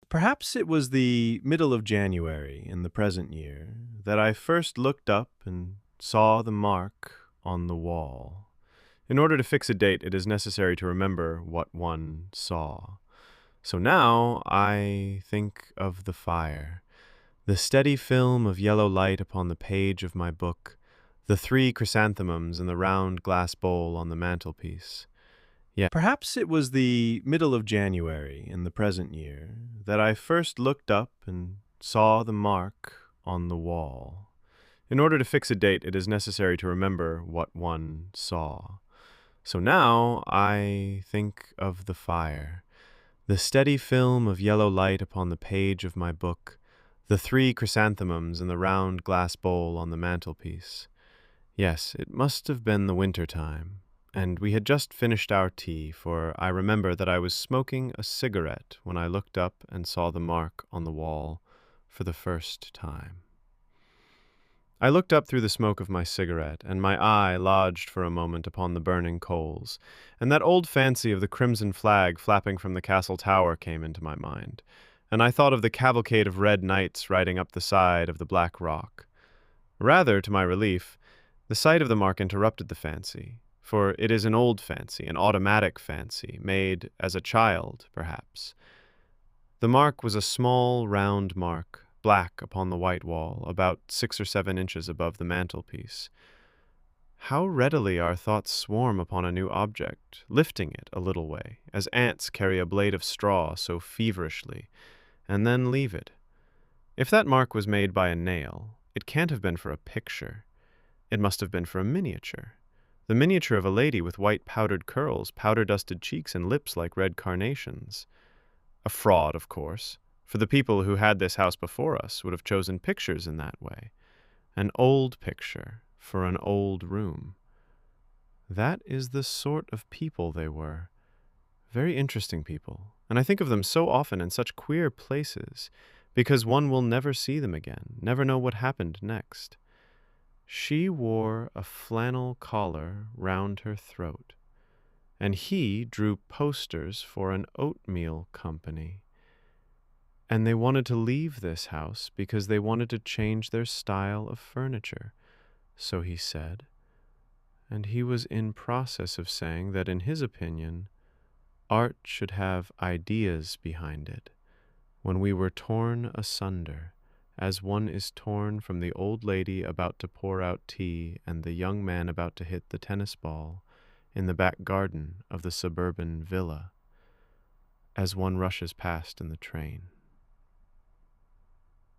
Perhaps it was the middle of January in the present year that I first looked up and saw the mark on the wall. In order to fix a date, it is necessary to remember what one saw. So now I think of the fire, the steady film of yellow light upon the page of my book, the three chrysanthemums in the round glass bowl on the mantelpiece. Yeah, perhaps it was the middle of January in the present year that I first looked up and saw the mark on the wall. In order to fix a date, it is necessary to remember what one saw. So now I think of the fire, the steady film of yellow light upon the page of my book, the three chrysanthemums in the round glass bowl on the mantelpiece. Yes, it must have been the winter time, and we had just finished our tea, for I remember that I was smoking a cigarette when I looked up and saw the mark on the wall for the first time. I looked up through the smoke of my cigarette, and my eye lodged for a moment upon the burning coals, and that old fancy of the crimson flag flapping from the castle tower came into my mind, and I thought of the cavalcade of red knights riding up the side of the black rock. Rather, to my relief, the sight of the mark interrupted the fancy, for it is an old fancy, an automatic fancy, made as a child, perhaps. The mark was a small, round mark, black upon the white wall, about 6 or 7 inches above the mantelpiece. How readily our thoughts swarm upon a new object, lifting it a little way, as ants carry a blade of straw so feverishly, and then leave it. If that mark was made by a nail, it can't have been for a picture. It must have been for a miniature. The miniature of a lady with white powdered curls, powder-dusted cheeks, and lips like red carnations. A fraud, of course, for the people who had this house before us would have chosen pictures in that way. An old picture for an old room. That is the sort of people they were. Very interesting people, and I think of them so often in such queer places, because one will never see them again, never know what happened next. She wore a flannel collar round her throat, and he drew posters for an oatmeal company. And they wanted to leave this house because they wanted to change their style of furniture, so he said. And he was in process of saying that, in his opinion, art should have ideas behind it, when we were torn asunder, as one is torn from the old lady about to pour out tea and the young man about to hit the tennis ball in the back garden of the suburban villa, as one rushes past in the train.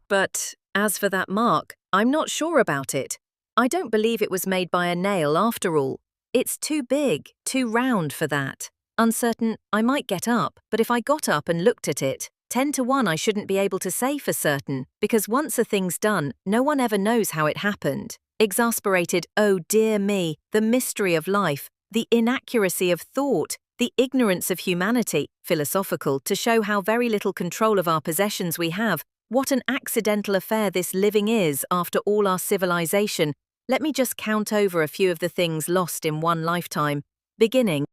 But as for that mark, I'm not sure about it. I don't believe it was made by a nail after all. It's too big, too round for that. Uncertain, I might get up, but if I got up and looked at it, 10 to 1 I shouldn't be able to say for certain, because once a thing's done, no one ever knows how it happened. Exasperated, oh dear me, the mystery of life, the inaccuracy of thought, the ignorance of humanity, philosophical, to show how very little control of our possessions we have. What an accidental affair this living is after all our civilization. Let me just count over a few of the things lost in one lifetime, beginning